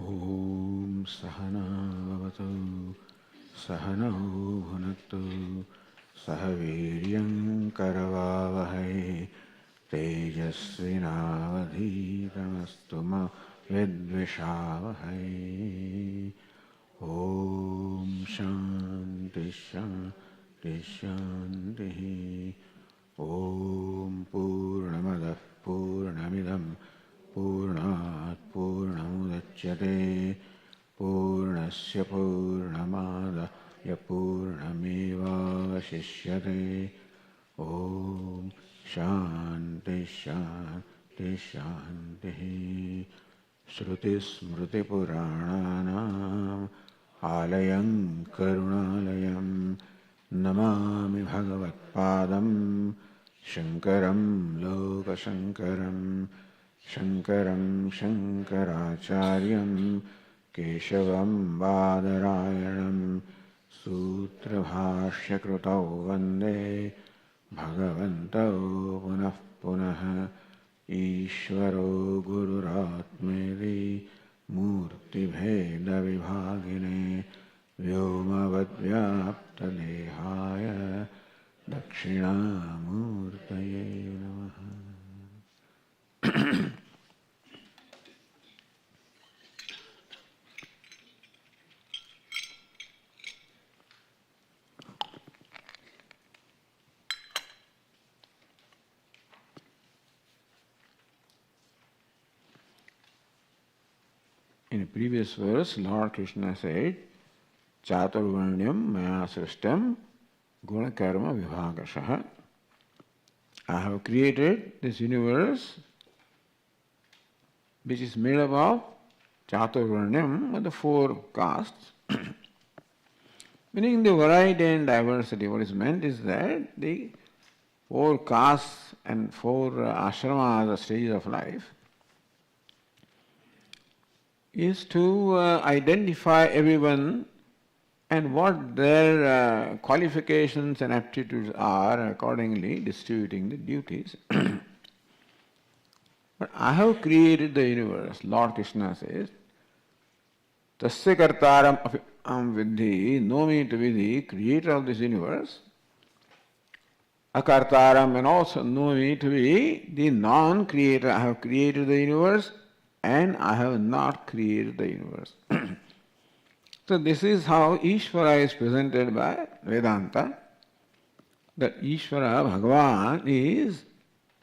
Om Sahana Bhavatu Sahanau Bhunaktu Sahaviryam Karavavahai Tejasvinavadhitamastu ma vidvishavahai. Om Shanti Shanti Shanti. Om Purnamadah Purnamidam Purnat Purnamudachyate Purnasya Purnamadaya Purnamevavashishyate. Om Shanti Shanti Shanti. Shruti Smriti Purananam Alayam Karunalayam Namami Bhagavatpadam Shankaram Lokashankaram Shankaram Shankaracharyam Keshavam Badarayanam Sutra Bhashya Krutau Vande Bhagavantau Punah Punah Ishwaro Gururatmedi Murti Bheda Vibhagine Vyomavadvyapta Dehaya Dakshinamurtaye Namaha. In the previous verse, Lord Krishna said, Chaturvarnyam maya srishtam guna karma vibhagashaha. I have created this universe which is made up of Chaturvarnyam, the four castes. Meaning the variety and diversity. What is meant is that the four castes and four ashramas, the stages of life, is to identify everyone and what their qualifications and aptitudes are, accordingly distributing the duties. But I have created the universe, Lord Krishna says, Tasya kartaram am vidhi, know me to be the creator of this universe, akartaram, and also know me to be the non-creator. I have created the universe and I have not created the universe. So this is how Ishwara is presented by Vedanta, that Ishwara, Bhagavan,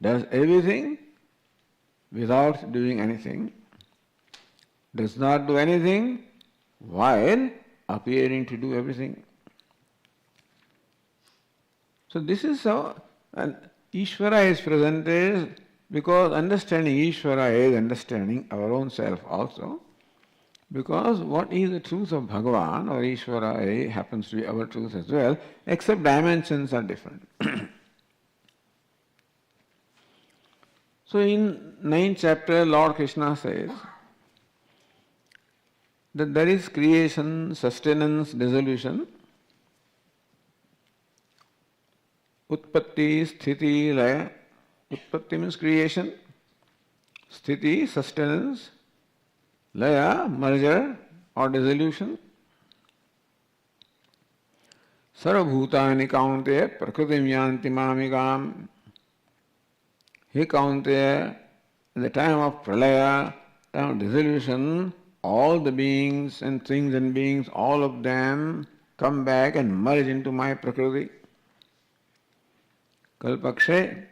does everything without doing anything, does not do anything while appearing to do everything. So this is how Ishwara is presented, because understanding Ishwara is understanding our own self also. Because what is the truth of Bhagavan or Ishwara happens to be our truth as well, except dimensions are different. So in 9th chapter, Lord Krishna says that there is creation, sustenance, dissolution, utpatti, sthiti, laya. Utpatti means creation, sthiti, sustenance, laya, merger or dissolution. Sarvabhutani kaunteya prakritim yanti mamigam. He Kaunteya, at the time of pralaya, time of dissolution, all the beings and things and beings, all of them come back and merge into my prakriti. Kalpakshe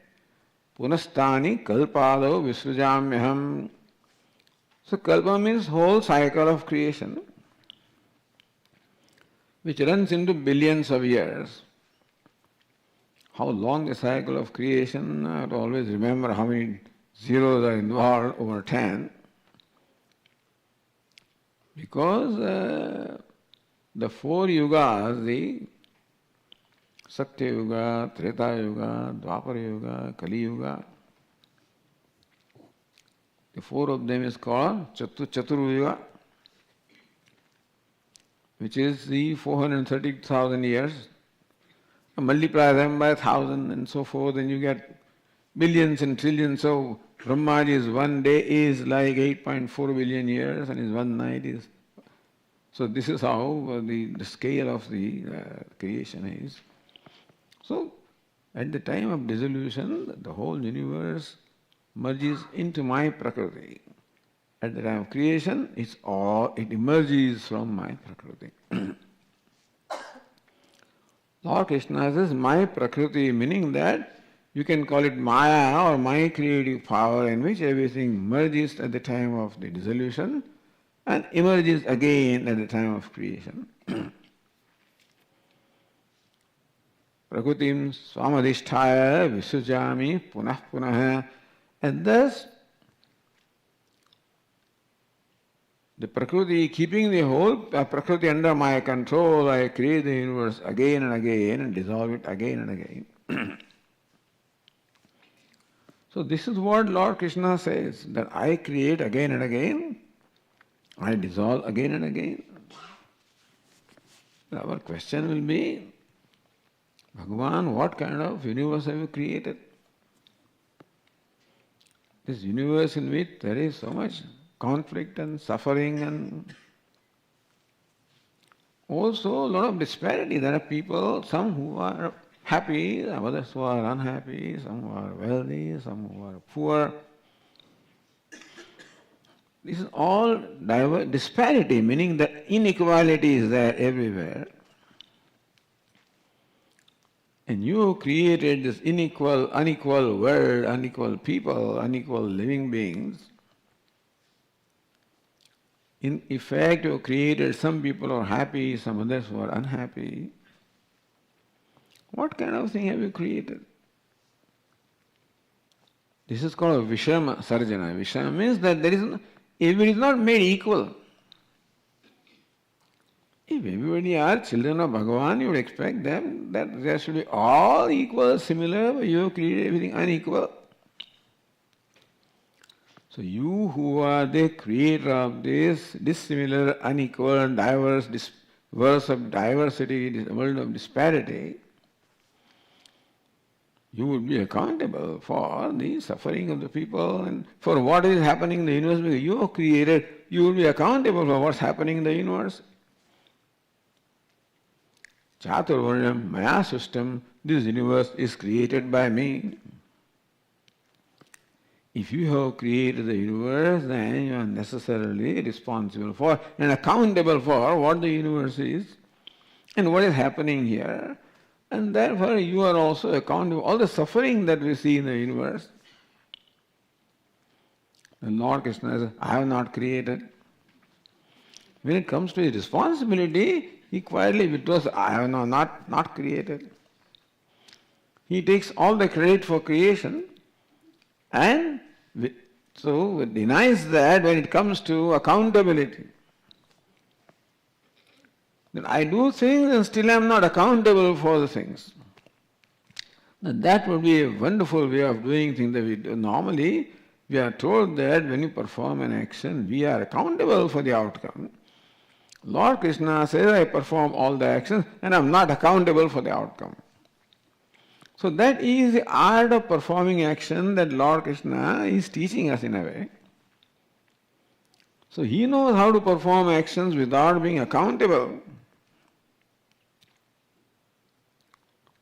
punastani kalpado visrujamyaham. So kalpa means whole cycle of creation, which runs into billions of years. How long the cycle of creation, I have to always remember how many zeros are involved over 10. Because the four yugas, the Satya Yuga, Treta Yuga, Dwapara Yuga, Kali Yuga, the four of them is called Chatur Yuga, which is the 430,000 years. Multiply them by 1,000 and so forth, and you get billions and trillions of Brahmaji's one day is like 8.4 billion years and his one night is... So this is how the scale of the creation is. So at the time of dissolution, the whole universe merges into my Prakriti. At the time of creation, it emerges from my Prakriti. Lord Krishna says, my Prakriti, meaning that you can call it Maya or my creative power in which everything merges at the time of the dissolution and emerges again at the time of creation. Prakritim swamadhisthaya visujami punah punah. And thus, the Prakriti, keeping the whole Prakriti under my control, I create the universe again and again and dissolve it again and again. So this is what Lord Krishna says, that I create again and again, I dissolve again and again. Our question will be, Bhagavan, what kind of universe have you created? This universe in which there is so much conflict and suffering and also a lot of disparity. There are people, some who are happy, others who are unhappy, some who are wealthy, some who are poor. This is all disparity, meaning that inequality is there everywhere. And you created this unequal world, unequal people, unequal living beings. In effect, you created some people who are happy, some others who are unhappy. What kind of thing have you created? This is called Vishama Sarjana. Vishama means that everybody is not made equal. If everybody are children of Bhagavan, you would expect them that there should be all equal, similar, but you create everything unequal. So you who are the creator of this dissimilar, unequal, diverse, verse of diversity, this world of disparity, you would be accountable for the suffering of the people and for what is happening in the universe. Because you have created, you will be accountable for what's happening in the universe. Chaturvarnyam Maya system, this universe is created by me. If you have created the universe, then you are necessarily responsible for and accountable for what the universe is and what is happening here. And therefore you are also accountable for all the suffering that we see in the universe. The Lord Krishna says, I have not created. When it comes to his responsibility, he quietly withdraws, I have not created. He takes all the credit for creation and so denies that when it comes to accountability. That I do things and still I am not accountable for the things. Now that would be a wonderful way of doing things that we do. Normally, we are told that when you perform an action, we are accountable for the outcome. Lord Krishna says, I perform all the actions and I am not accountable for the outcome. So that is the art of performing action that Lord Krishna is teaching us in a way. So he knows how to perform actions without being accountable.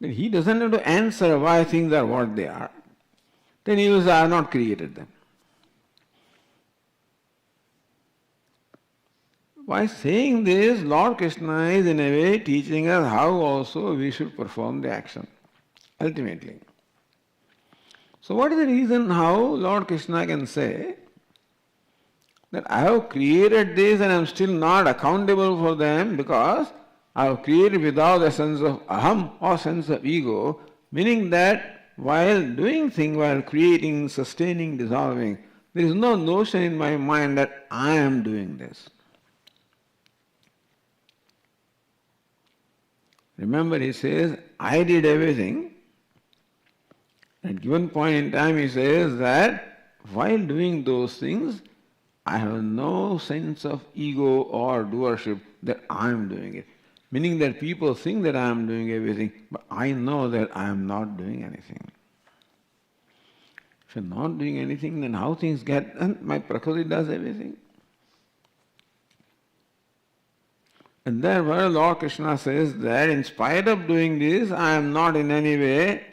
Then he doesn't have to answer why things are what they are. Then he says, I have not created them. By saying this, Lord Krishna is in a way teaching us how also we should perform the action, ultimately. So what is the reason how Lord Krishna can say that I have created this and I am still not accountable for them because I have created without a sense of aham or sense of ego, meaning that while doing things, while creating, sustaining, dissolving, there is no notion in my mind that I am doing this. Remember, he says, I did everything. At a given point in time, he says that while doing those things, I have no sense of ego or doership that I am doing it. Meaning that people think that I am doing everything, but I know that I am not doing anything. If you're not doing anything, then how things get done? My Prakriti does everything. And therefore Lord Krishna says that in spite of doing this, I am not in any way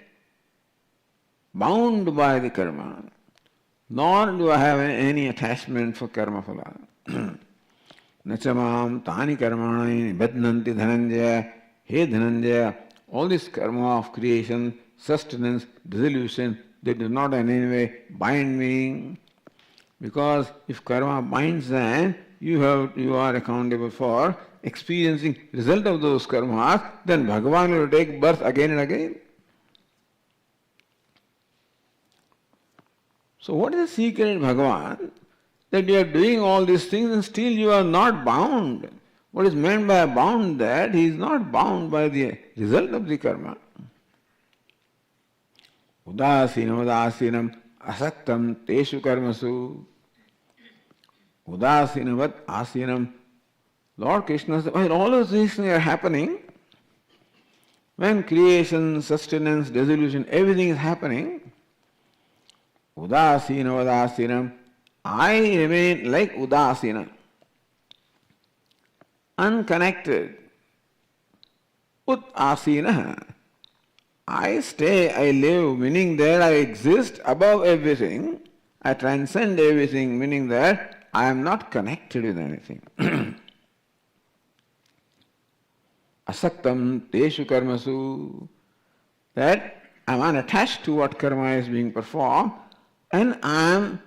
bound by the karma, nor do I have any attachment for karma phala. Nachamam tani karmani badnanti dhananjaya. Hey Dhananjaya, all this karma of creation, sustenance, dissolution, they do not in any way bind me. Because if karma binds, then you are accountable for experiencing result of those karmas, then Bhagavan will take birth again and again. So what is the secret, Bhagavan? That you are doing all these things and still you are not bound. What is meant by bound? That he is not bound by the result of the karma. Udasinam asaktam teshu karmasu. Udasinavat asinam. Lord Krishna says, while all of these things are happening, when creation, sustenance, dissolution, everything is happening, Udasinam, I remain like Udasina, unconnected. Ut asina, I stay, I live, meaning that I exist above everything. I transcend everything, meaning that I am not connected with anything. Asaktam teshu karmasu, that I am unattached to what karma is being performed, and I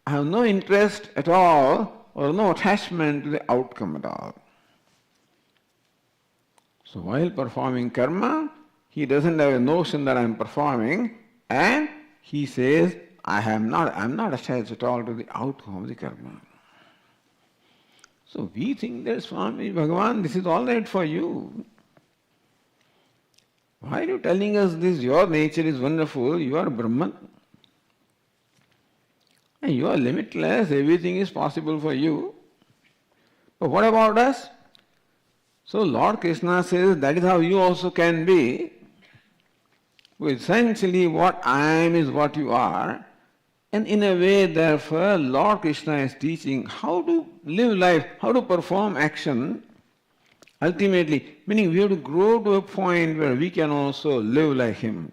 have no interest at all or no attachment to the outcome at all. So while performing karma, he doesn't have a notion that I am performing, and he says, I am not attached at all to the outcome of the karma. So we think that Swami, Bhagavan, this is all right for you. Why are you telling us this? Your nature is wonderful, you are Brahman. And you are limitless, everything is possible for you. But what about us? So Lord Krishna says that is how you also can be. Essentially what I am is what you are. And in a way, therefore, Lord Krishna is teaching how to live life, how to perform action. Ultimately, meaning we have to grow to a point where we can also live like him.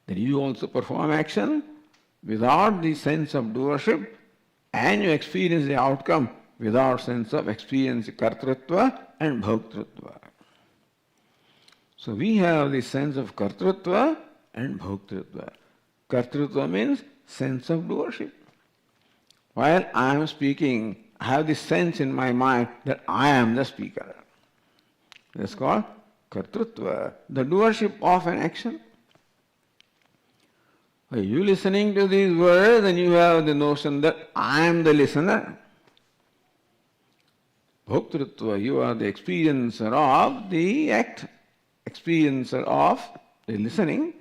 That you also perform action without the sense of doership, and you experience the outcome without sense of experience kartrutva and bhoktrutva. So we have the sense of kartrutva and bhoktrutva. Kartrutva means sense of doership. While I am speaking, I have this sense in my mind that I am the speaker. That's called kartrutva, the doership of an action. Are you listening to these words and you have the notion that I am the listener? Bhoktrutva, you are the experiencer of the act, experiencer of the listening.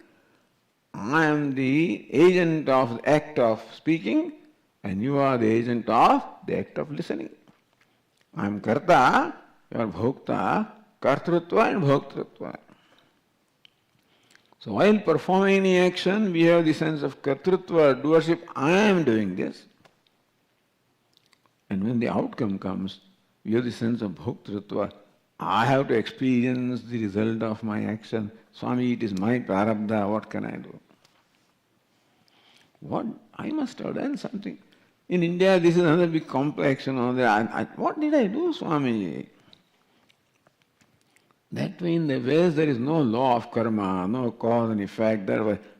I am the agent of the act of speaking, and you are the agent of the act of listening. I am karta, you are bhokta, kartrutva and bhoktrutva. So while performing any action, we have the sense of kartrutva, doership, I am doing this. And when the outcome comes, we have the sense of bhoktrutva, I have to experience the result of my action. Swami, it is my prarabdha, what can I do? What? I must have done something. In India, this is another big complex, what did I do, Swami? That way in the West there is no law of karma, no cause and effect.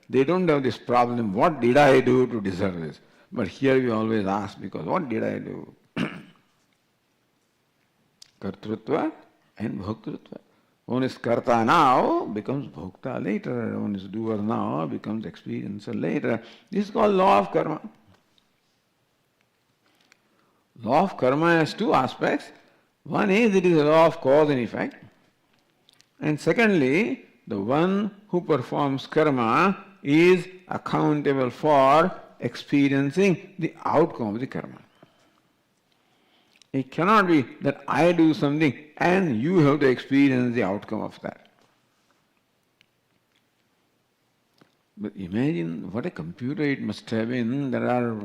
They don't have this problem, what did I do to deserve this? But here we always ask, because what did I do? Kartrutva and bhoktrutva. One is karta now, becomes bhokta later. One is doer now, becomes experiencer later. This is called law of karma. Law of karma has two aspects. One is it is a law of cause and effect. And secondly, the one who performs karma is accountable for experiencing the outcome of the karma. It cannot be that I do something and you have to experience the outcome of that. But imagine what a computer it must have been. There are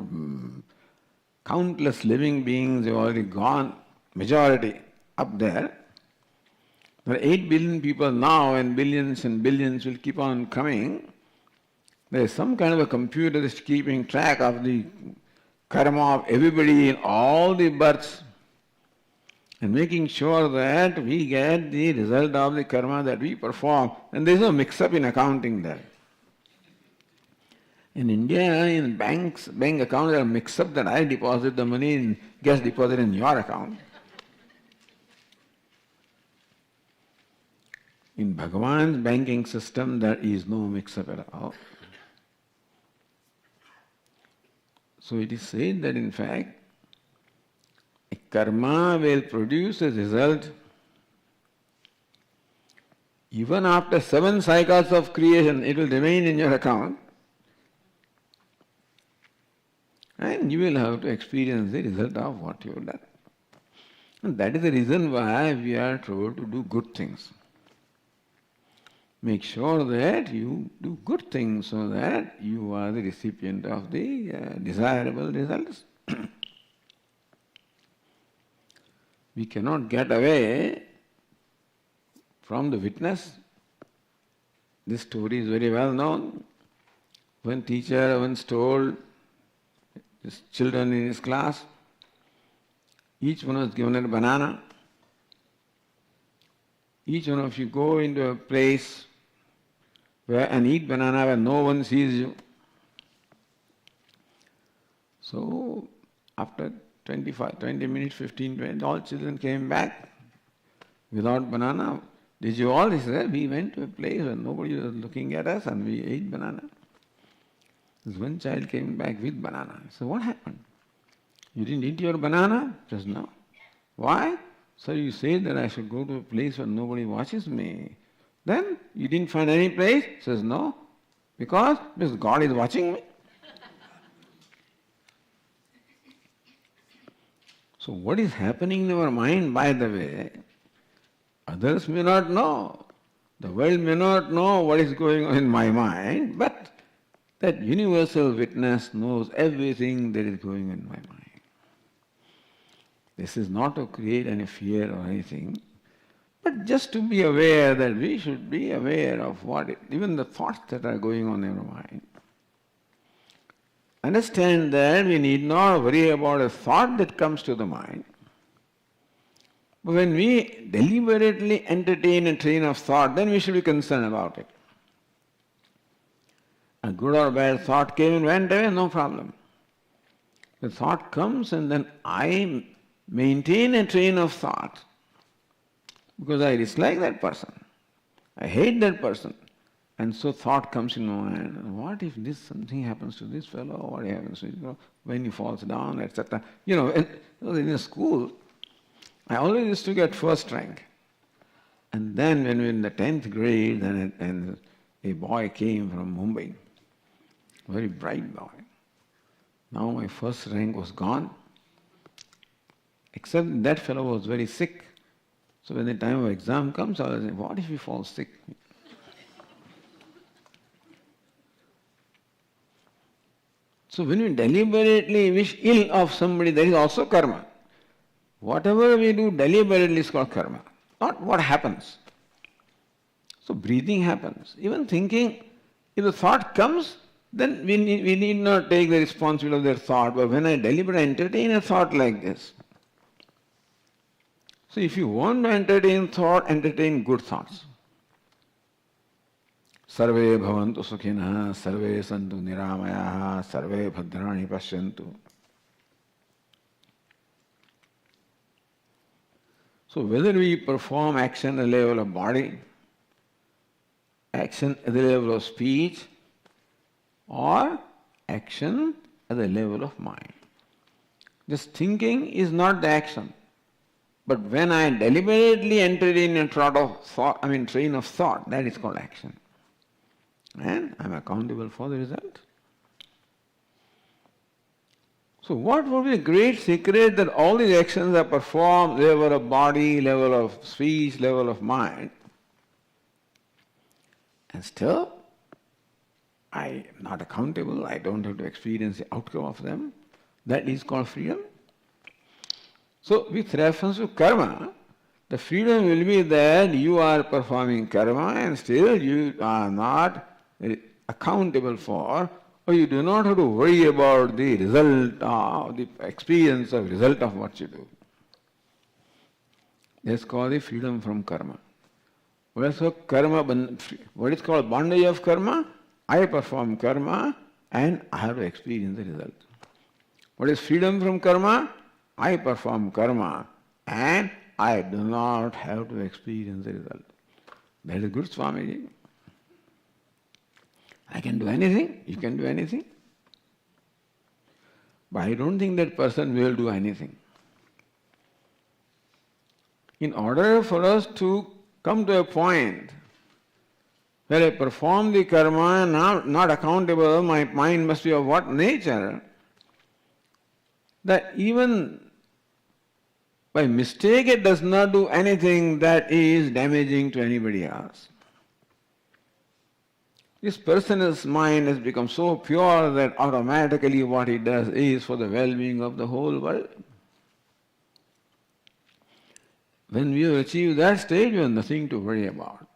countless living beings who have already gone, majority up there. There are 8 billion people now, and billions will keep on coming. There is some kind of a computer that's keeping track of the karma of everybody in all the births and making sure that we get the result of the karma that we perform. And there is no mix-up in accounting there. In India, in bank accounts, there are mix-up that I deposit the money and gets deposited in your account. In Bhagavan's banking system, there is no mix-up at all. So it is said that in fact, a karma will produce a result even after 7 cycles of creation, it will remain in your account. And you will have to experience the result of what you have done. And that is the reason why we are told to do good things. Make sure that you do good things so that you are the recipient of the desirable results. We cannot get away from the witness. This story is very well known. One teacher once told his children in his class, each one was given a banana. Each one of you go into a place and eat banana where no one sees you. So after 20 minutes, 15, 20, all children came back without banana. Did you all? He said, we went to a place where nobody was looking at us and we ate banana. This one child came back with banana. So what happened? You didn't eat your banana? He says, no. Why? So you say that I should go to a place where nobody watches me. Then you didn't find any place? He says, no. Because God is watching me. So what is happening in our mind, by the way, others may not know. The world may not know what is going on in my mind, but that universal witness knows everything that is going on in my mind. This is not to create any fear or anything, but just to be aware that we should be aware of even the thoughts that are going on in our mind. Understand that we need not worry about a thought that comes to the mind. But when we deliberately entertain a train of thought, then we should be concerned about it. A good or bad thought came and went away, no problem. The thought comes and then I maintain a train of thought because I dislike that person. I hate that person. And so thought comes in my mind, what if something happens to this fellow, what happens to when he falls down, etc. In a school, I always used to get first rank. And then when we were in the 10th grade, and a boy came from Mumbai, very bright boy. Now my first rank was gone, except that fellow was very sick. So when the time of exam comes, I was saying, what if he falls sick? So when we deliberately wish ill of somebody, there is also karma. Whatever we do deliberately is called karma, not what happens. So breathing happens. Even thinking, if the thought comes, then we need not take the responsibility of their thought. But when I deliberately entertain a thought like this, so if you want to entertain thought, entertain good thoughts. Sarve bhavantu sukhinah, sarve santu niramayaha, sarve bhadrani pashyantu. So whether we perform action at the level of body, action at the level of speech, or action at the level of mind. Just thinking is not the action. But when I deliberately enter in a train of thought, that is called action. And I am accountable for the result. So what would be the great secret that all these actions are performed level of body, level of speech, level of mind, and still I am not accountable, I don't have to experience the outcome of them. That is called freedom. So with reference to karma, the freedom will be that you are performing karma and still you are not accountable for, or you do not have to worry about the result of the experience of result of what you do. That's called the freedom from karma. What is called bondage of karma? I perform karma and I have to experience the result. What is freedom from karma? I perform karma and I do not have to experience the result. That is good, Swamiji. I can do anything, you can do anything. But I don't think that person will do anything. In order for us to come to a point where I perform the karma and not accountable, my mind must be of what nature? That even by mistake it does not do anything that is damaging to anybody else. This person's mind has become so pure that automatically what he does is for the well-being of the whole world. When we have achieved that stage, we have nothing to worry about.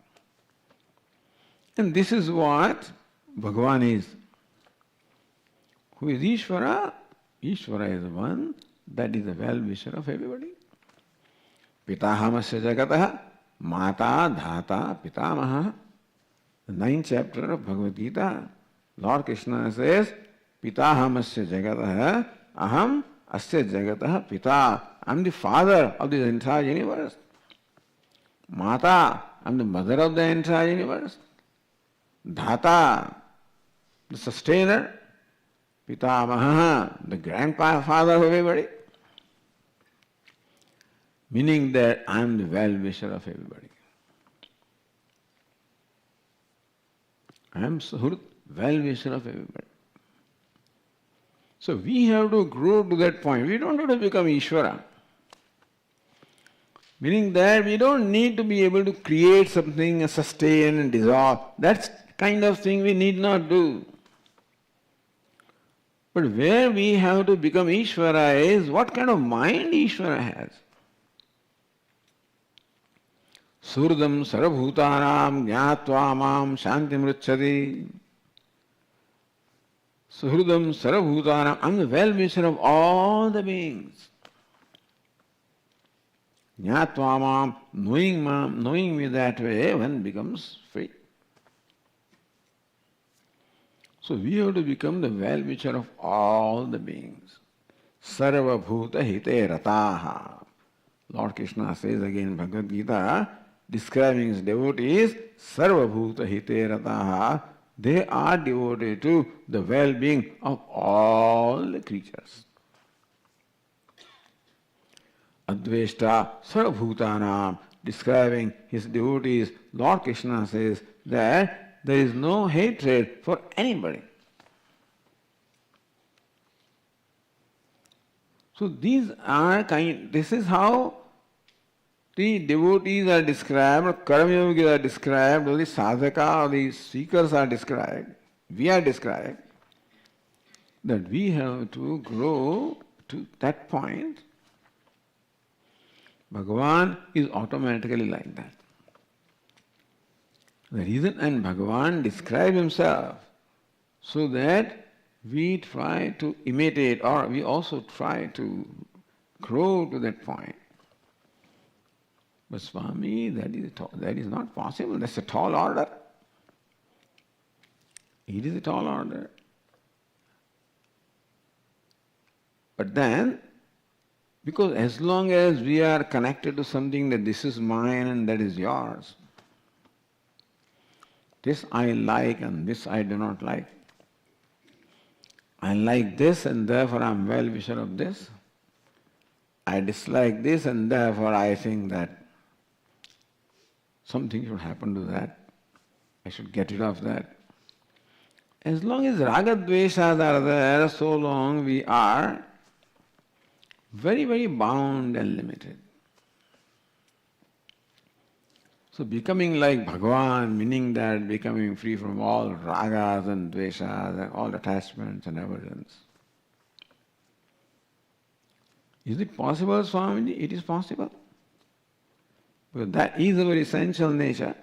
And this is what Bhagavan is. Who is Ishwara? Ishwara is the one that is the well-wisher of everybody. Pitahamasya jagataha mata dhata pitamaha. The 9th chapter of Bhagavad Gītā, Lord Krishna says, Pitahamasya jagataha aham asya jagataha pita. I am the father of this entire universe. Mata, I am the mother of the entire universe. Dhata, the sustainer. Pitamaha, the grandfather of everybody. Meaning that I am the well-wisher of everybody. I am Suhrit, well-wisher of everybody. So we have to grow to that point. We don't have to become Ishwara. Meaning that we don't need to be able to create something and sustain and dissolve. That kind of thing we need not do. But where we have to become Ishwara is what kind of mind Ishwara has. Surdam sarvabhutanam jnatva mam shantimrucchati. Suhridam sarvabhutanam. I am the well-wisher of all the beings. Jnatva mam, knowing me that way, one becomes free. So we have to become the well-wisher of all the beings. Sarvabhuta hite rataha. Lord Krishna says again in Bhagavad Gītā, describing his devotees, Sarvabhuta hite rataha. They are devoted to the well-being of all the creatures. Adveshta sarvabhutanam, describing his devotees, Lord Krishna says that there is no hatred for anybody. So this is how the devotees are described, or karma-yogis are described, or the sadhaka, or the seekers are described. We are described that we have to grow to that point. Bhagavan is automatically like that. The reason, and Bhagavan describes himself so that we try to imitate, or we also try to grow to that point. But Swami, that is not possible. That's a tall order. It is a tall order. But then, because as long as we are connected to something that this is mine and that is yours, this I like and this I do not like. I like this and therefore I am well-wisher of this. I dislike this and therefore I think that something should happen to that. I should get rid of that. As long as raga-dveshas are there, so long we are very, very bound and limited. So becoming like Bhagavan, meaning that becoming free from all ragas and dveshas and all attachments and aversions. Is it possible, Swamiji? It is possible. Because that is our essential nature.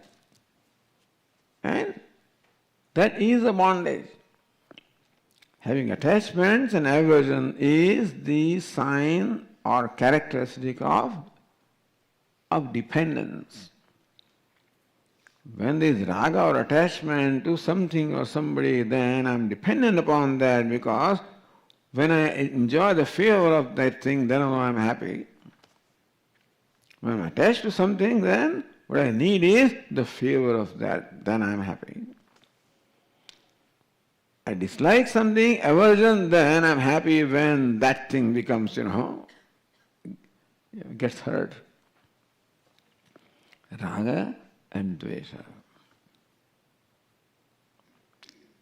And that is a bondage. Having attachments and aversion is the sign or characteristic of dependence. When there is raga or attachment to something or somebody, then I am dependent upon that, because when I enjoy the favor of that thing, then I am happy. When I am attached to something, then what I need is the favor of that, then I am happy. I dislike something, aversion, then I am happy when that thing becomes, gets hurt. Raga and dvesha.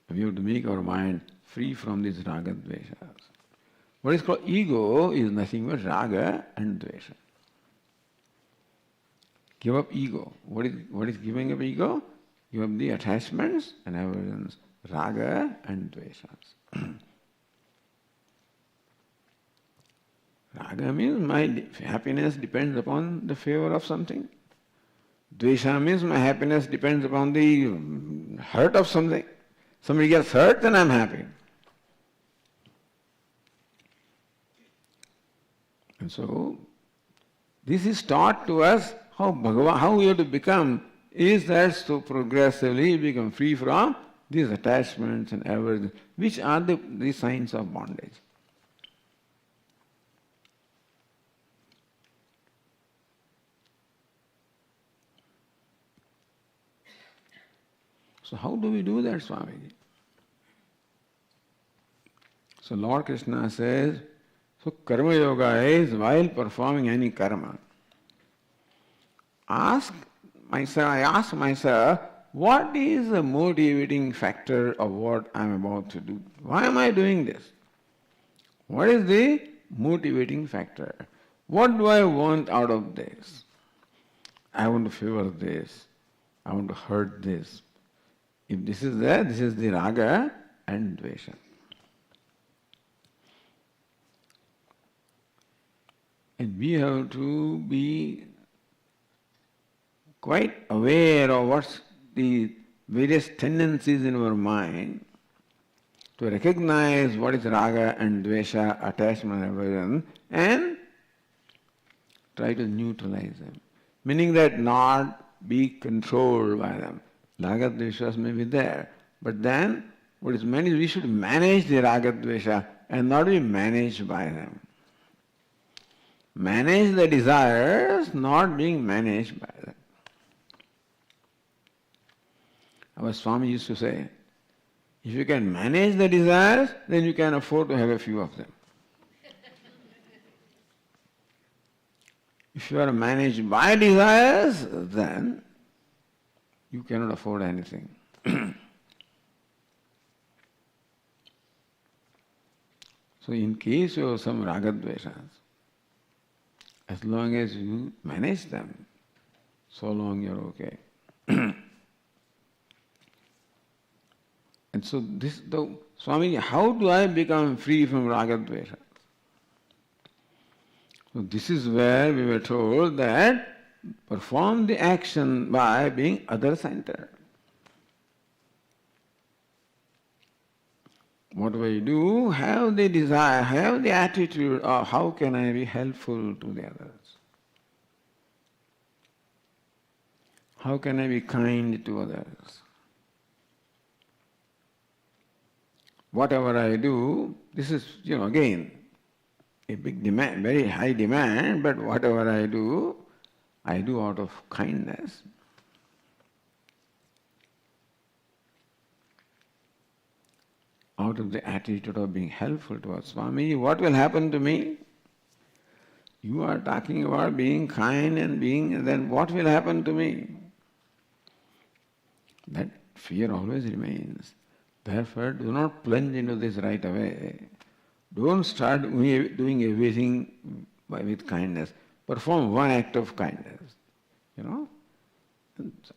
We have to make our mind free from these raga dveshas. What is called ego is nothing but raga and dvesha. Give up ego. What is giving up ego? Give up the attachments and aversions, raga and dveshas. Raga means my happiness depends upon the favor of something. Dvesha means my happiness depends upon the hurt of something. Somebody gets hurt, then I'm happy. And so, this is taught to us how we have to become, is that so progressively become free from these attachments and aversions, which are the signs of bondage. So how do we do that, Swamiji? So Lord Krishna says, so karma yoga is while performing any karma. I ask myself, what is the motivating factor of what I am about to do? Why am I doing this? What is the motivating factor? What do I want out of this? I want to favor this. I want to hurt this. If this is there, this is the raga and dvesha. And we have to be quite aware of what's the various tendencies in our mind, to recognize what is raga and dvesha, attachment and aversion, and try to neutralize them. Meaning that not be controlled by them. Raga dveshas may be there, but then what is meant is we should manage the raga dvesha and not be managed by them. Manage the desires, not being managed by them. Our Swami used to say, if you can manage the desires, then you can afford to have a few of them. If you are managed by desires, then you cannot afford anything. So in case you have some raga dveshas, as long as you manage them, so long you're okay. And so Swami, how do I become free from raga dvesha? So this is where we were told that perform the action by being other-centered. What do I do? Have the desire, have the attitude of how can I be helpful to the others? How can I be kind to others? Whatever I do, this is, again, a big demand, very high demand, but whatever I do out of kindness. Out of the attitude of being helpful to us. Swami, what will happen to me? You are talking about being kind and then what will happen to me? That fear always remains. Therefore, do not plunge into this right away. Don't start doing everything with kindness. Perform one act of kindness,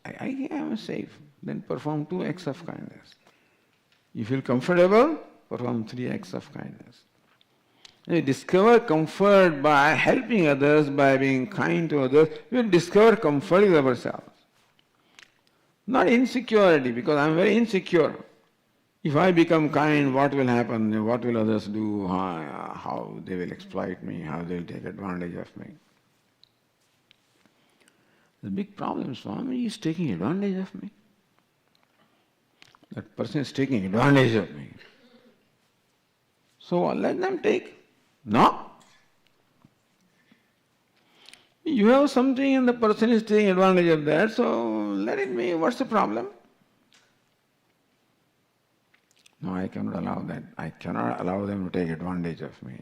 I am safe. Then perform 2 acts of kindness. You feel comfortable, perform 3 acts of kindness. And you discover comfort by helping others, by being kind to others. You will discover comfort in ourselves. Not insecurity, because I am very insecure. If I become kind, what will happen? What will others do? How they will exploit me? How they will take advantage of me? The big problem, Swami is taking advantage of me. That person is taking advantage of me. So let them take. No. You have something and the person is taking advantage of that, so let it be. What's the problem? No, I cannot allow that. I cannot allow them to take advantage of me.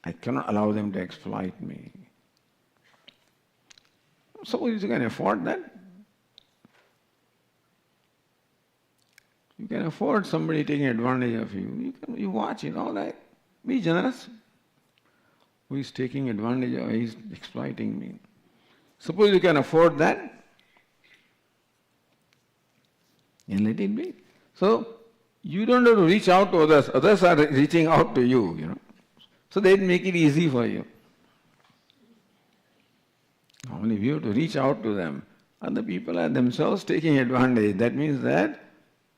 I cannot allow them to exploit me. Suppose you can afford that. You can afford somebody taking advantage of you. You watch it, all right. Be generous. Who is taking advantage of, he is exploiting me. Suppose you can afford that, and let it be. So, you don't have to reach out to others. Others are reaching out to you, So they make it easy for you. Only you have to reach out to them. Other people are themselves taking advantage. That means that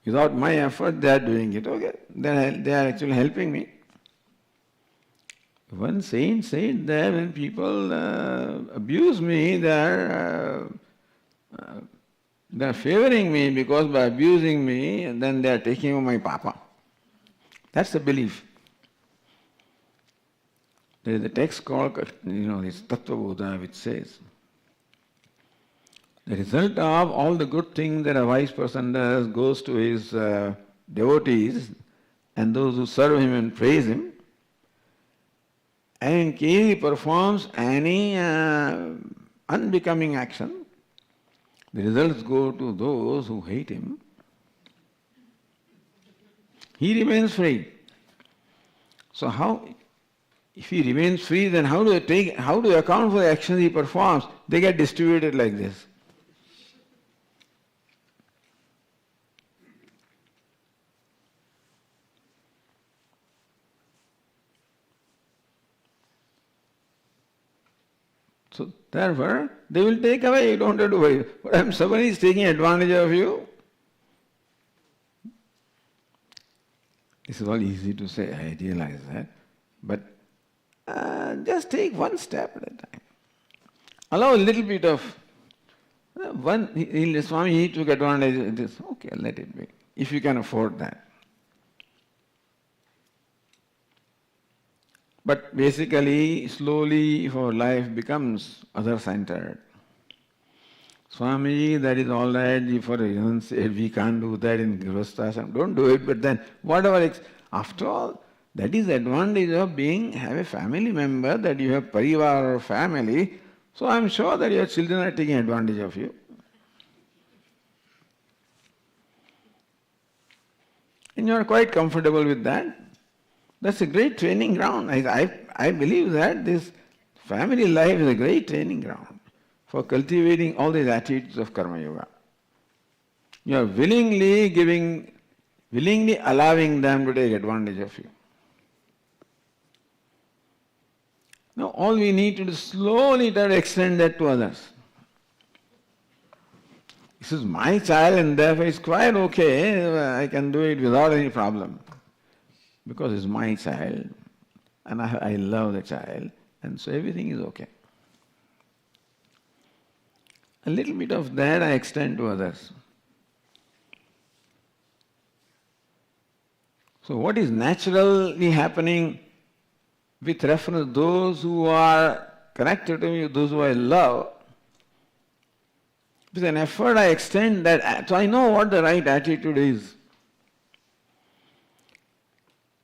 without my effort, they are doing it. Okay, they are actually helping me. One saint said that when people abuse me, they are favoring me because by abusing me, then they are taking away my papa. That's the belief. There is a text called, this Tattva Bodha, which says, the result of all the good things that a wise person does goes to his devotees and those who serve him and praise him. And in case he performs any unbecoming action, the results go to those who hate him. He remains free. So if he remains free, then how do you account for the actions he performs? They get distributed like this. So therefore, they will take away, you don't have to worry. But if somebody is taking advantage of you, this is all easy to say, I realize that. But just take one step at a time. Allow a little bit of, Swami, he took advantage of this. Okay, let it be, if you can afford that. But basically, slowly, if our life becomes other-centered, Swamiji, that is all right, for reasons said we can't do that in Grihasthashram, don't do it, but then whatever, after all, that is the advantage of have a family member, that you have parivar or family, so I am sure that your children are taking advantage of you. And you are quite comfortable with that. That's a great training ground. I believe that this family life is a great training ground for cultivating all these attitudes of karma yoga. You are willingly allowing them to take advantage of you. Now all we need to do is slowly try to extend that to others. This is my child and therefore it's quite okay, I can do it without any problem. Because it's my child and I love the child, and so everything is okay. A little bit of that I extend to others. So what is naturally happening with reference to those who are connected to me, those who I love, with an effort I extend that, so I know what the right attitude is.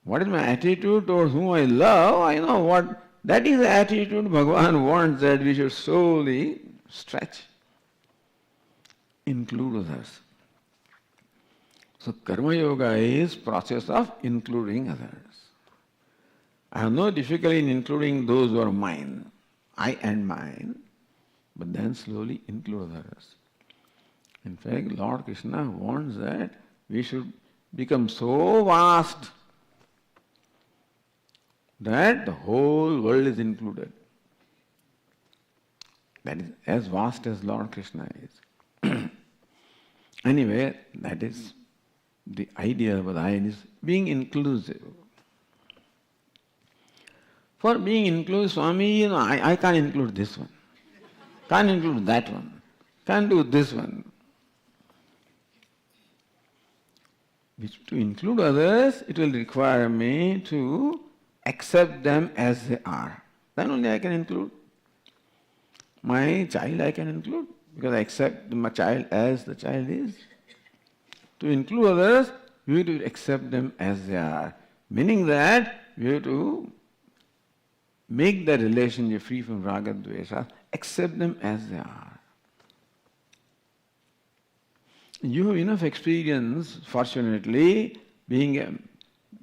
What is my attitude towards whom I love? I know what, that is the attitude Bhagavan wants, that we should slowly stretch, include others. So karma yoga is process of including others. I have no difficulty in including those who are mine, I and mine, but then slowly include others. In fact, Lord Krishna wants that we should become so vast that the whole world is included. That is as vast as Lord Krishna is. Anyway, that is the idea of Adhyayana is being inclusive. For being inclusive, Swami, I can't include this one. Can't include that one. Can't do this one. Which to include others, it will require me to accept them as they are. Then only I can include. My child I can include because I accept my child as the child is. To include others, we have to accept them as they are. Meaning that we have to make the relationship free from raga dvesha, accept them as they are. You have enough experience, fortunately, being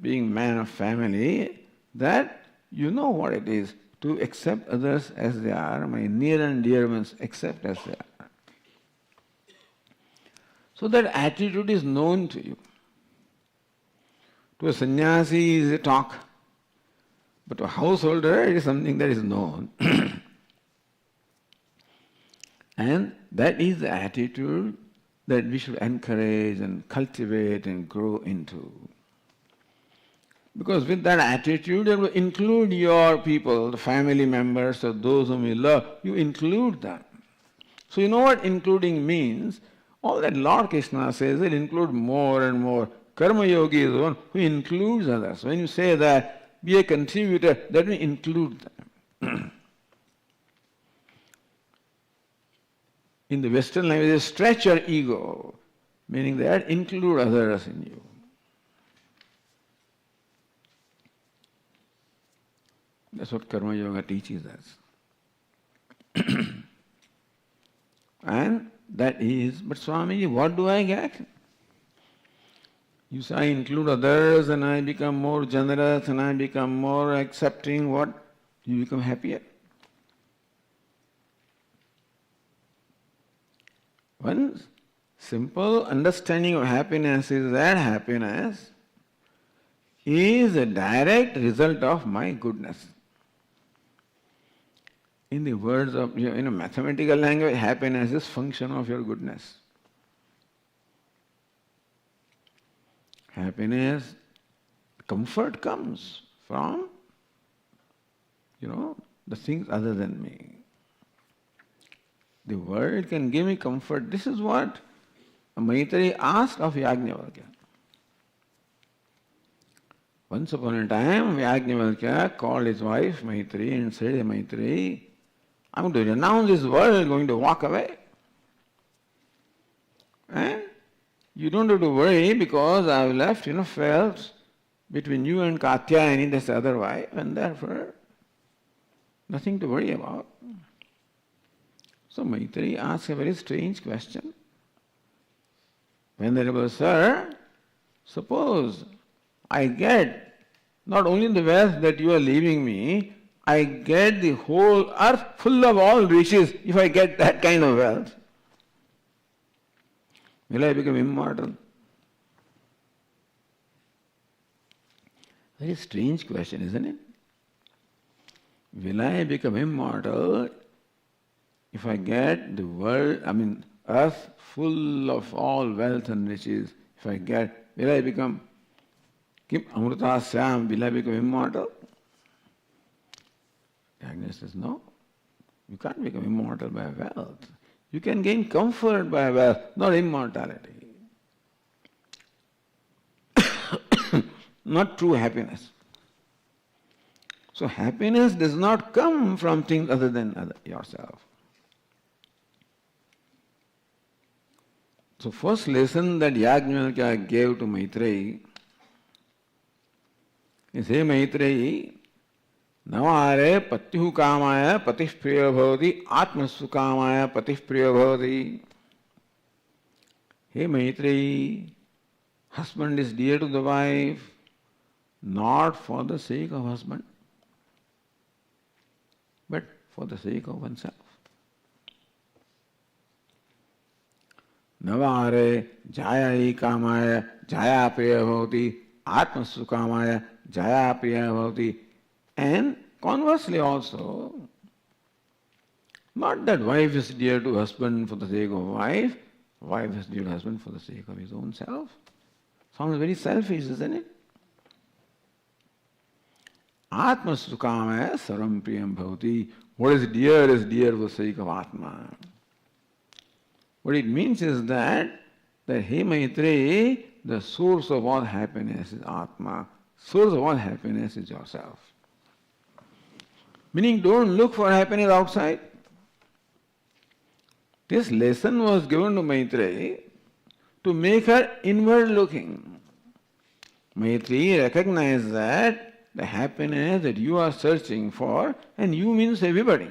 man of family, that you know what it is to accept others as they are. My near and dear ones accept as they are. So that attitude is known to you. To a sannyasi is a talk, but to a householder it is something that is known. And that is the attitude that we should encourage and cultivate and grow into. Because with that attitude, you will include your people, the family members or those whom you love, you include them. So you know what including means? All that Lord Krishna says, it includes more and more. Karma yogi is the one who includes others. When you say that, be a contributor, that will include them. In the Western language, stretch your ego, meaning that include others in you. That's what Karma Yoga teaches us. And that is, but Swamiji, what do I get? You say, I include others and I become more generous and I become more accepting. What? You become happier. One simple understanding of happiness is that happiness is a direct result of my goodness. In the words of, in a mathematical language, happiness is function of your goodness. Happiness, comfort comes from, the things other than me. The world can give me comfort. This is what Maitreyi asked of Yajnavalkya. Once upon a time, Yajnavalkya called his wife Maitreyi and said, Maitreyi, I'm going to renounce this world, I'm going to walk away. And you don't have to worry because I've left, felt between you and Katyayani, that's the other wife, and therefore nothing to worry about. So Maitreyi asks a very strange question. Venerable Sir, suppose I get not only the wealth that you are leaving me, I get the whole earth full of all riches if I get that kind of wealth. Will I become immortal? Very strange question, isn't it? Will I become immortal if I get the world, earth full of all wealth and riches? If I get, will I become Kim Amrita Syam, will I become immortal? Agnes says, no, you can't become immortal by wealth. You can gain comfort by wealth, not immortality. Not true happiness. So happiness does not come from things other than yourself. So first lesson that Yajnavalkya gave to Maitreyi is, hey Maitreyi, Navare patyuhu kamaya patih priya bhavati atmasu kamaya patih priya bhavati. Hey Maitreyi, husband is dear to the wife, not for the sake of husband, but for the sake of oneself. Navare jaya kamaya jaya priya bhavati atmasu kamaya jaya priya bhavati. And conversely also, not that wife is dear to husband for the sake of wife, wife is dear to husband for the sake of his own self. Sounds very selfish, isn't it? Atmasu kamaya sarvam priyam bhavati. What is dear for the sake of Atma. What it means is that hey Maitreyi, the source of all happiness is Atma. Source of all happiness is yourself. Meaning, don't look for happiness outside. This lesson was given to Maitreyi to make her inward looking. Maitreyi recognized that the happiness that you are searching for, and you means everybody.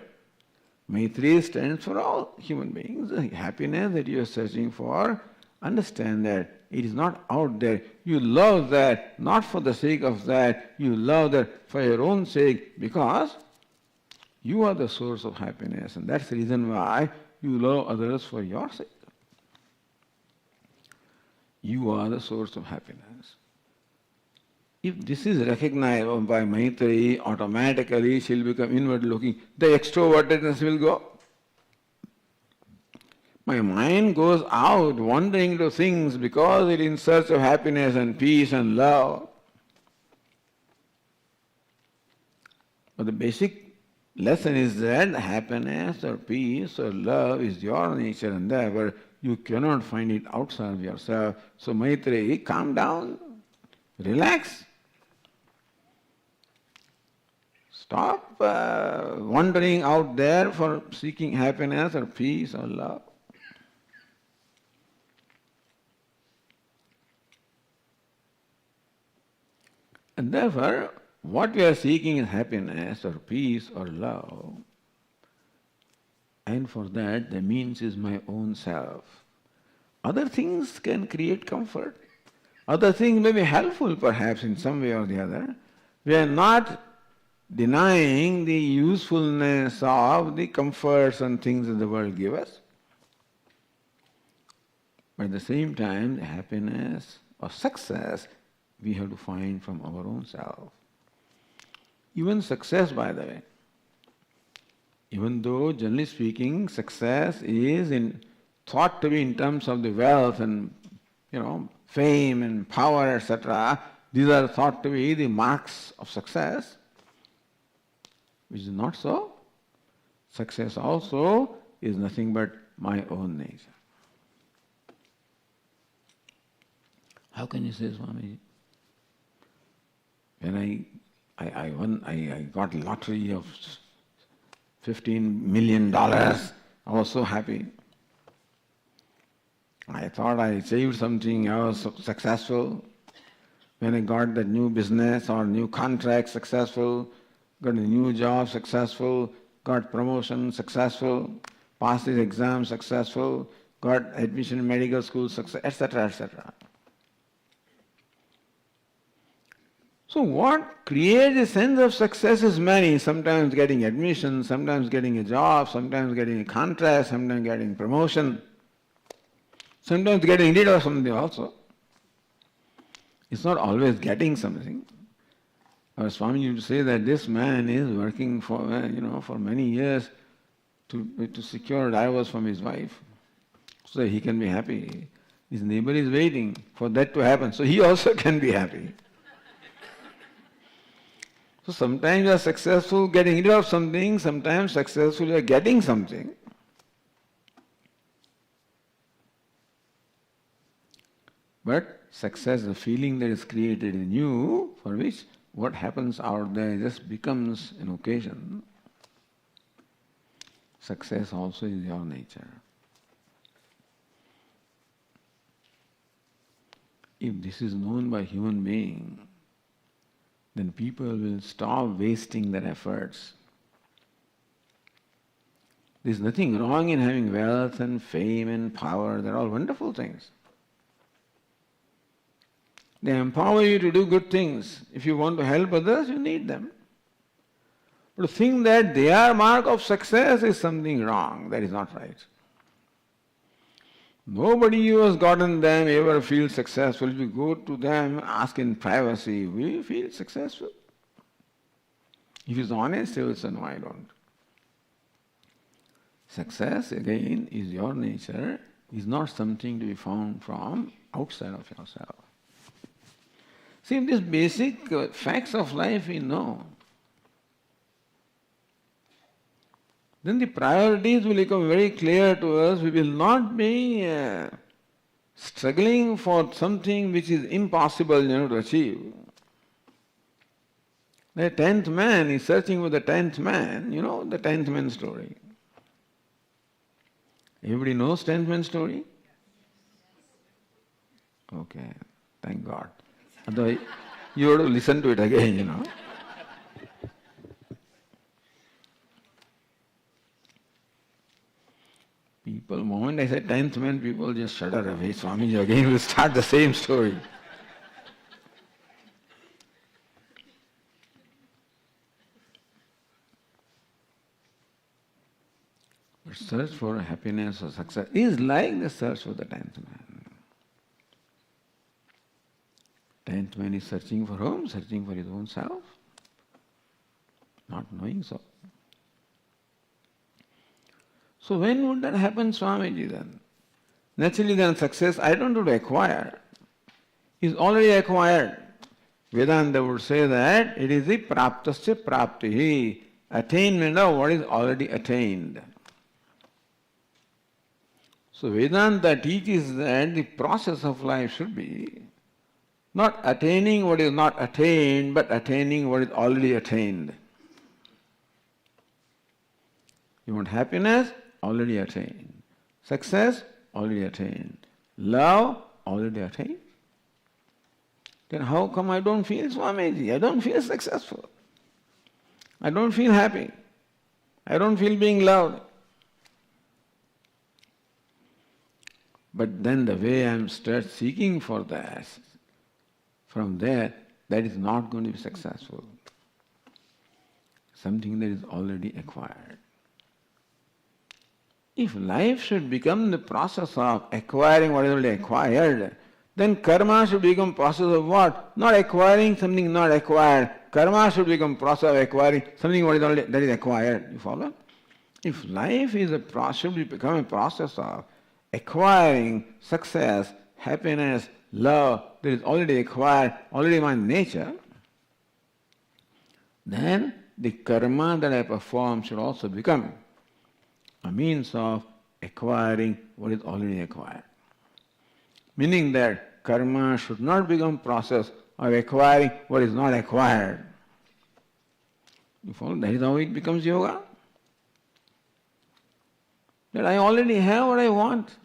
Maitreyi stands for all human beings. The happiness that you are searching for, understand that it is not out there. You love that not for the sake of that. You love that for your own sake because you are the source of happiness, and that's the reason why you love others for your sake. You are the source of happiness. If this is recognized by Maitreyi, automatically she will become inward looking. The extrovertedness will go. My mind goes out wandering to things because it is in search of happiness and peace and love. But the basic lesson is that happiness or peace or love is your nature and therefore you cannot find it outside of yourself. So Maitreyi, calm down, relax. Stop wandering out there for seeking happiness or peace or love. And therefore, what we are seeking is happiness or peace or love. And for that, the means is my own self. Other things can create comfort. Other things may be helpful perhaps in some way or the other. We are not denying the usefulness of the comforts and things that the world gives us. But at the same time, the happiness or success we have to find from our own self. Even success, by the way, even though generally speaking success is thought to be in terms of the wealth and fame and power, etc., these are thought to be the marks of success, which is not so. Success also is nothing but my own nature. How can you say, Swamiji? When I got lottery of $15 million, I was so happy. I thought I achieved something, I was successful. When I got the new business or new contract, successful. Got a new job, successful. Got promotion, successful. Passed his exam, successful. Got admission in medical school, success, etc., etc. So what creates a sense of success is many. Sometimes getting admission, sometimes getting a job, sometimes getting a contract, sometimes getting promotion, sometimes getting rid of something also. It's not always getting something. Our Swami used to say that this man is working for many years to secure divorce from his wife, so that he can be happy. His neighbor is waiting for that to happen, so he also can be happy. So sometimes you are successful getting rid of something, sometimes successful you are getting something. But success is a feeling that is created in you, for which what happens out there just becomes an occasion. Success also is your nature. If this is known by human being, then people will stop wasting their efforts. There's nothing wrong in having wealth and fame and power. They're all wonderful things. They empower you to do good things. If you want to help others, you need them. But to think that they are mark of success is something wrong. That is not right. Nobody who has gotten them ever feels successful. If you go to them, ask in privacy, will you feel successful? If he's honest, he will say, no, I don't. Success, again, is your nature, is not something to be found from outside of yourself. See, these basic facts of life we know. Then the priorities will become very clear to us. We will not be struggling for something which is impossible to achieve. The 10th man is searching for the 10th man. You know the 10th man story. Everybody knows 10th man story? Okay, thank God. Otherwise, you have to listen to it again. People, the moment I say 10th man, people just shudder away. Swamiji again will start the same story. But search for happiness or success is like the search for the 10th man. 10th man is searching for whom? Searching for his own self. Not knowing so. So when would that happen, Swamiji, then? Naturally then success, I don't have to acquire. Is already acquired. Vedanta would say that it is the praptasya praptihi, attainment of what is already attained. So Vedanta teaches that the process of life should be not attaining what is not attained, but attaining what is already attained. You want happiness? Already attained. Success? Already attained. Love? Already attained. Then how come I don't feel Swamiji? I don't feel successful. I don't feel happy. I don't feel being loved. But then the way I start seeking for that, from there, that is not going to be successful. Something that is already acquired. If life should become the process of acquiring what is already acquired, then karma should become process of what? Not acquiring something not acquired. Karma should become process of acquiring something what is already that is acquired. You follow? If life is should become a process of acquiring success, happiness, love that is already acquired, already my nature, then the karma that I perform should also become a means of acquiring what is already acquired. Meaning that karma should not become process of acquiring what is not acquired. You follow? That is how it becomes yoga. That I already have what I want.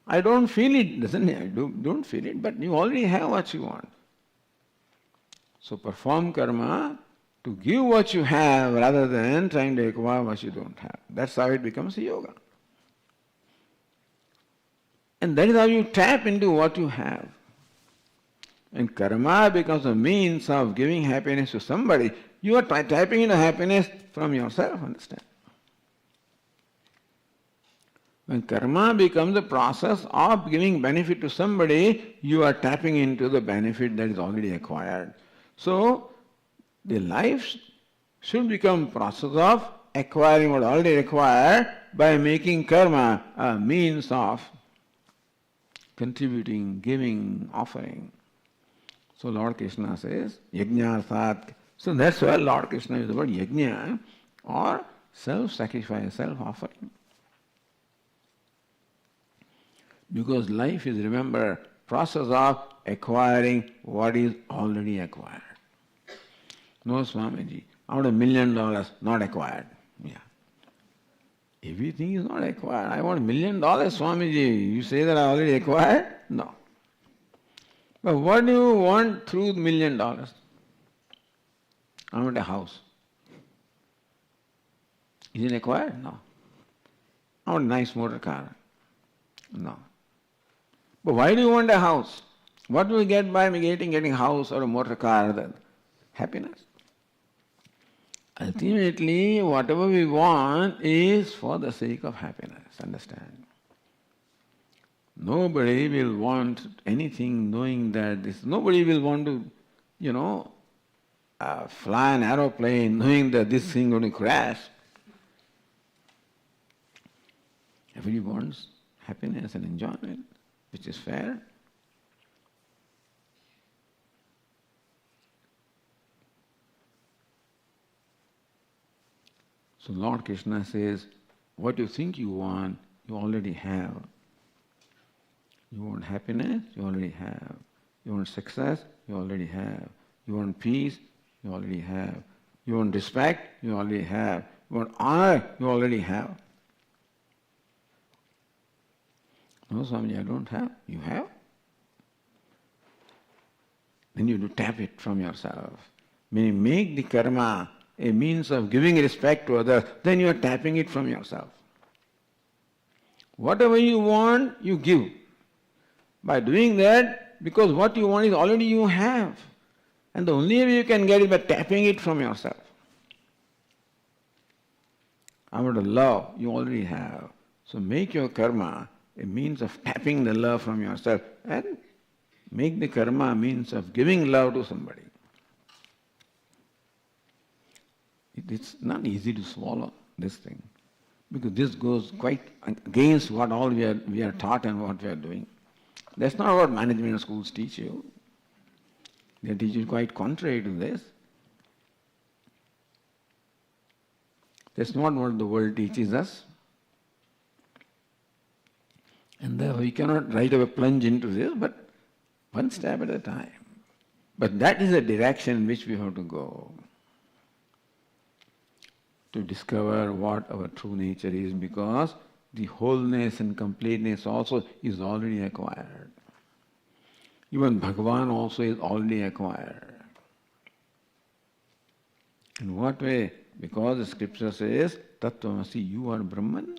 I don't feel it, doesn't it? I don't feel it, but you already have what you want. So perform karma to give what you have rather than trying to acquire what you don't have. That's how it becomes yoga. And that is how you tap into what you have. When karma becomes a means of giving happiness to somebody, you are tapping into happiness from yourself, understand? When karma becomes the process of giving benefit to somebody, you are tapping into the benefit that is already acquired. So, the life should become process of acquiring what already acquired by making karma a means of contributing, giving, offering. So Lord Krishna says, yajñārsāt. So that's why Lord Krishna is about yajña or self-sacrifice, self-offering. Because life is, remember, process of acquiring what is already acquired. No, Swamiji, out of $1 million, not acquired. Yeah. Everything is not acquired. I want $1 million, Swamiji. You say that I already acquired? No. But what do you want through $1 million? I want a house. Is it acquired? No. I want a nice motor car. No. But why do you want a house? What do we get by getting a house or a motor car? Then? Happiness. Ultimately, whatever we want is for the sake of happiness, understand? Nobody will want anything knowing that this. Nobody will want to, fly an aeroplane knowing that this thing is going to crash. Everybody wants happiness and enjoyment, which is fair. So Lord Krishna says, what you think you want, you already have. You want happiness, you already have. You want success, you already have. You want peace, you already have. You want respect, you already have. You want honor, you already have. No, Swamiji, I don't have. You have? Then you do tap it from yourself. Meaning make the karma a means of giving respect to others, then you are tapping it from yourself. Whatever you want, you give. By doing that, because what you want is already you have. And the only way you can get it by tapping it from yourself. I want to love, you already have. So make your karma a means of tapping the love from yourself and make the karma a means of giving love to somebody. It's not easy to swallow this thing because this goes quite against what all we are taught and what we are doing. That's not what management schools teach you. They teach you quite contrary to this. That's not what the world teaches us. And therefore we cannot right away plunge into this, but one step at a time. But that is the direction in which we have to go. To discover what our true nature is, because the wholeness and completeness also is already acquired. Even Bhagavan also is already acquired. In what way? Because the scripture says, Tattvamasi, you are Brahman.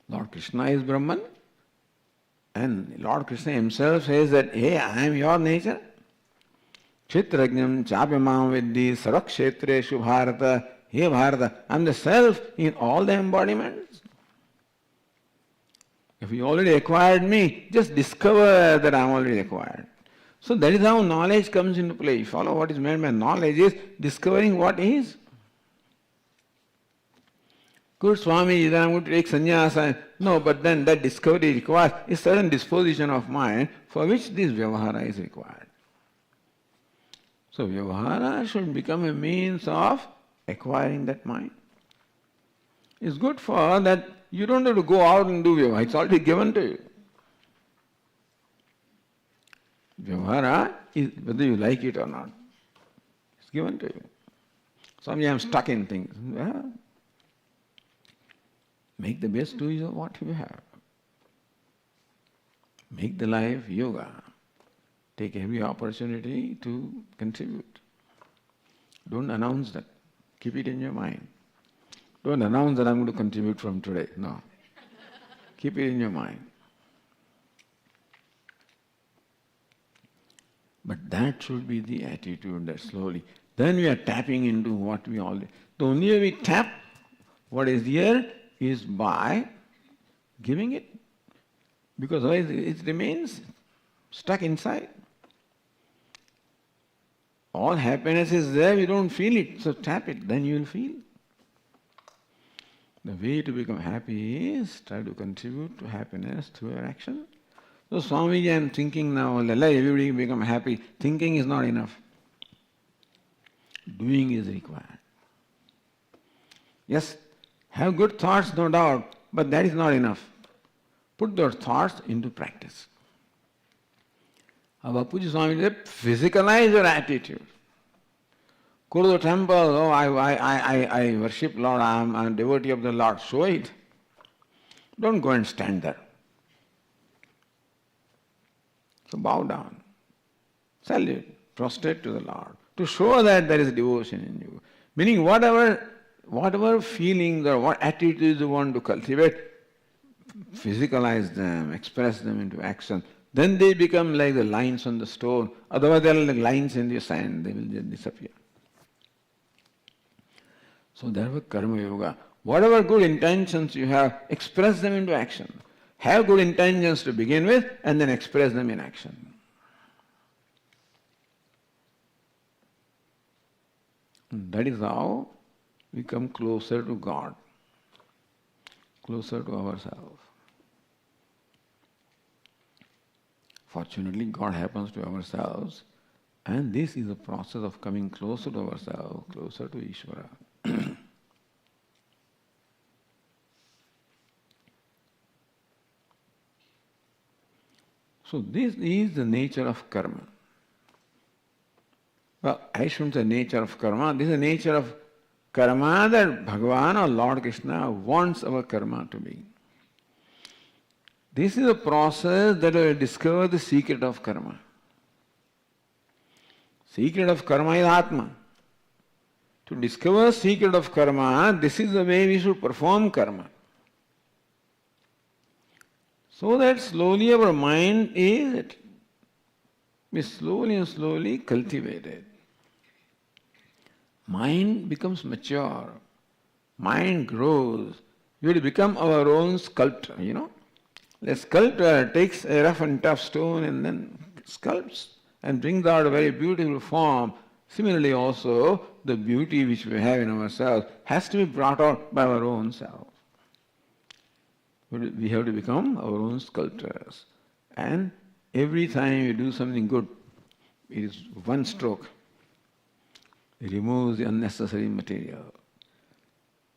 Lord Krishna is Brahman. And Lord Krishna himself says that, hey, I am your nature. Kshetrajnam chapyamam vidhi sarvakshetreshu bharata. Hey Bharata, I am the self in all the embodiments. If you already acquired me, just discover that I am already acquired. So that is how knowledge comes into play. You follow what is meant by knowledge is discovering what is. Good Swami, then I am going to take sannyasa. No, but then that discovery requires a certain disposition of mind for which this vyavahara is required. So vyavahara should become a means of acquiring that mind. It's good for that you don't have to go out and do vyavahara, it's already given to you. Vyavahara is whether you like it or not. It's given to you. Swami, I'm stuck in things. Well, make the best use of what you have. Make the life yoga. Take every opportunity to contribute. Don't announce that. Keep it in your mind. Don't announce that I'm going to contribute from today. No. Keep it in your mind. But that should be the attitude that slowly. Then we are tapping into what we already. The only way we tap what is here is by giving it. Because otherwise it remains stuck inside. All happiness is there, we don't feel it. So tap it, then you will feel. The way to become happy is try to contribute to happiness through your action. So Swamiji, I am thinking now, let everybody become happy. Thinking is not enough. Doing is required. Yes, have good thoughts, no doubt, but that is not enough. Put those thoughts into practice. Our Puja Swami said, physicalize your attitude. Go to the temple, oh, I worship Lord, I'm a devotee of the Lord. Show it. Don't go and stand there. So bow down, salute, prostrate to the Lord, to show that there is devotion in you. Meaning whatever feelings or what attitudes you want to cultivate, physicalize them, express them into action. Then they become like the lines on the stone. Otherwise they are like lines in the sand, they will just disappear. So therefore karma yoga. Whatever good intentions you have, express them into action. have good intentions to begin with, and then express them in action. And that is how we come closer to God, closer to ourselves. Fortunately, God happens to ourselves, and this is a process of coming closer to ourselves, closer to Ishwara. So this is the nature of karma. Well, I shouldn't say nature of karma. This is the nature of karma that Bhagavan or Lord Krishna wants our karma to be. This is a process that will discover the secret of karma. Secret of karma is Atma. To discover secret of karma, this is the way we should perform karma. So that slowly our mind is slowly and slowly cultivated. Mind becomes mature. Mind grows. We will become our own sculptor, The sculptor takes a rough and tough stone and then sculpts and brings out a very beautiful form. Similarly also, the beauty which we have in ourselves has to be brought out by our own self. We have to become our own sculptors. And every time we do something good, it is one stroke. It removes the unnecessary material.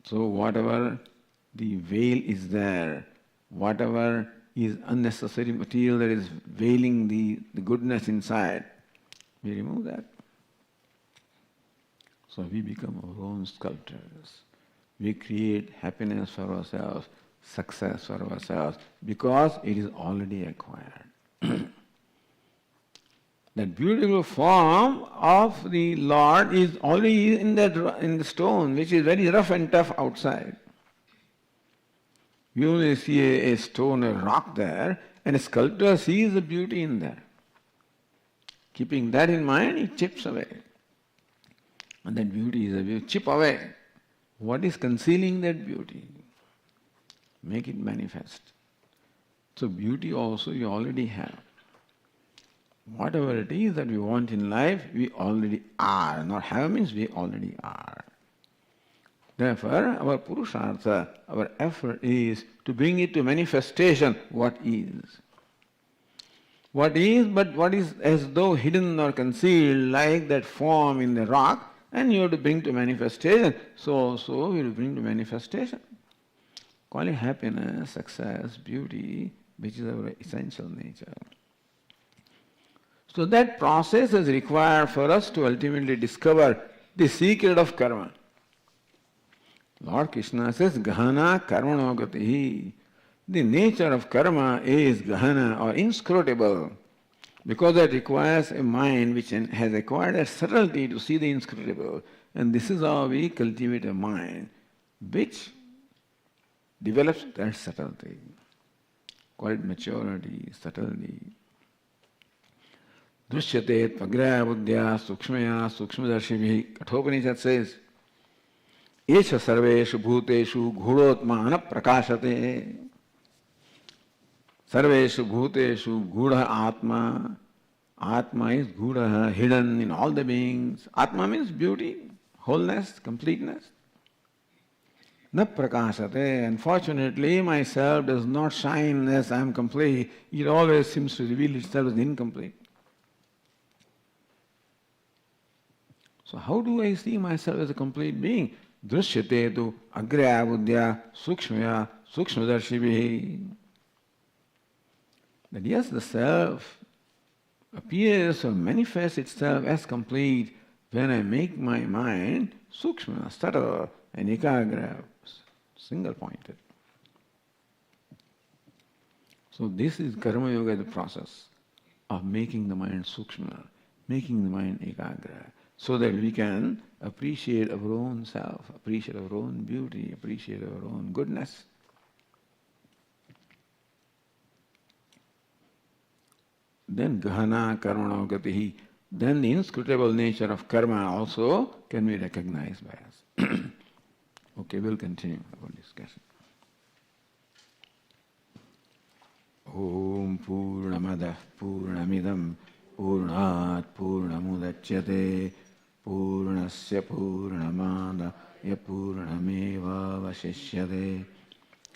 So whatever the veil is there, whatever is unnecessary material that is veiling the goodness inside, we remove that. So we become our own sculptors. We create happiness for ourselves, success for ourselves, because it is already acquired. That beautiful form of the Lord is already in the stone, which is very rough and tough outside. You only see a stone, a rock there, and a sculptor sees the beauty in there. Keeping that in mind, he chips away. And that beauty is a beauty. Chip away. What is concealing that beauty? Make it manifest. So beauty also you already have. Whatever it is that we want in life, we already are. Not have means we already are. Therefore, our purushartha, our effort is to bring it to manifestation what is. What is, but what is as though hidden or concealed like that form in the rock, and you have to bring to manifestation. So also we will bring to manifestation. Call it happiness, success, beauty, which is our essential nature. So that process is required for us to ultimately discover the secret of karma. Lord Krishna says, Gahanā karmaṇo gatiḥ. The nature of karma is Gahanā or inscrutable, because that requires a mind which has acquired a subtlety to see the inscrutable. And this is how we cultivate a mind which develops that subtlety. Call it maturity, subtlety. Drishyate pagraya buddhya sukshmaya sukshmadarshibhi. Kathopanishad says, Esha sarveshu bhuteshu ghudotmana prakashate. Sarveshu bhuteshu gudha atma. Atma is gudha, hidden in all the beings. Atma means beauty, wholeness, completeness. Na prakashate. Unfortunately, myself does not shine as I am complete. It always seems to reveal itself as incomplete. So how do I see myself as a complete being? Drishyate tu agraya buddhya sukshmaya sukshmadarshibhi. That yes, the self appears or manifests itself as complete when I make my mind sukshma, subtle, and ekagra, single pointed. So this is karma yoga, the process of making the mind sukshma, making the mind ekagra, so that we can appreciate our own self, appreciate our own beauty, appreciate our own goodness. Then Gahanā karmaṇo gatiḥ. Then the inscrutable nature of karma also can be recognized by us. Okay, we'll continue our discussion. Om Purnamada Purnamidam Purnat Purnamudachyate Purnasya Purnamada Purnameva Vasishyate.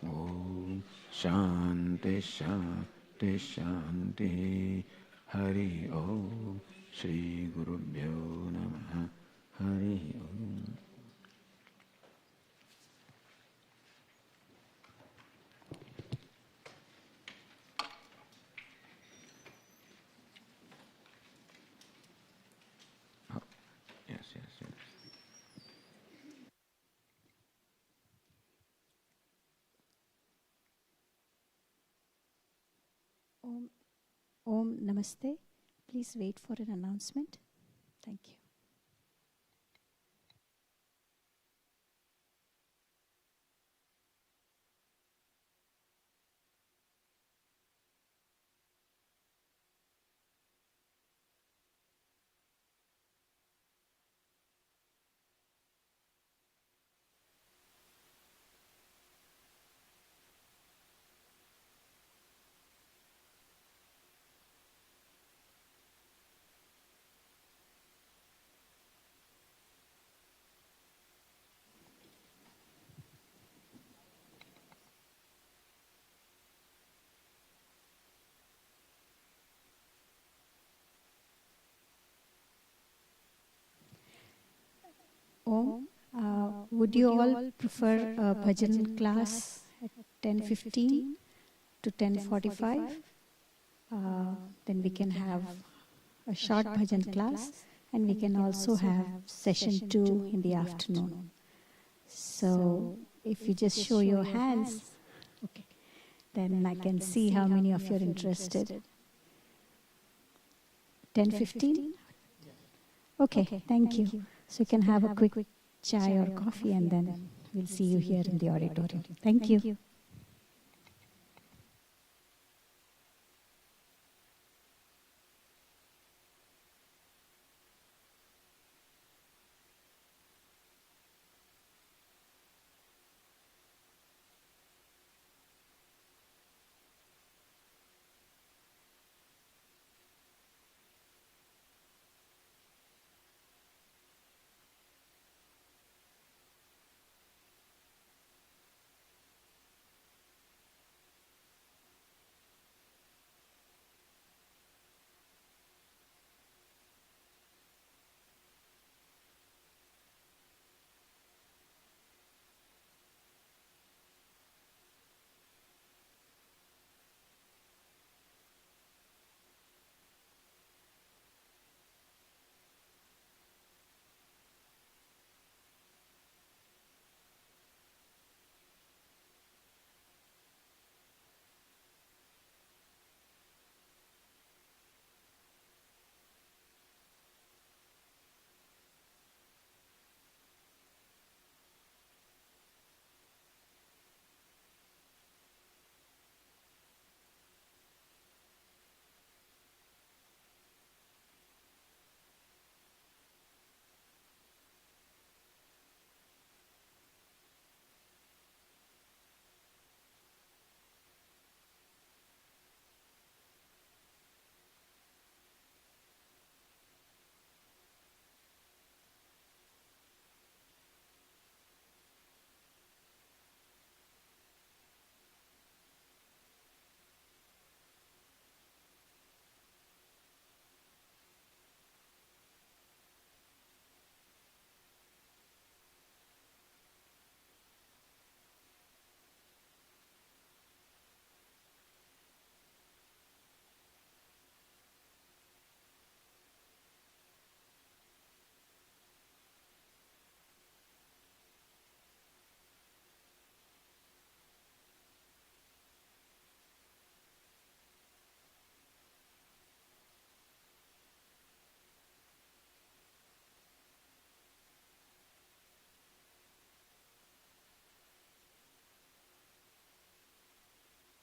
Om Shanti Shanti Shanti. Hari Om. Shri Gurubhyo Namaha. Hari Om. Om Namaste. Please wait for an announcement. Thank you. Om. Would you all prefer a bhajan class at 10:15 to 10:45? Then we can have a short bhajan class, and we can also have session 2 in the afternoon. So if you just show your hands, okay, then I can see how many of you are interested. 10:15? Okay, thank you. So you can have a quick chai or coffee, and then we'll see you here in the auditorium. Thank you.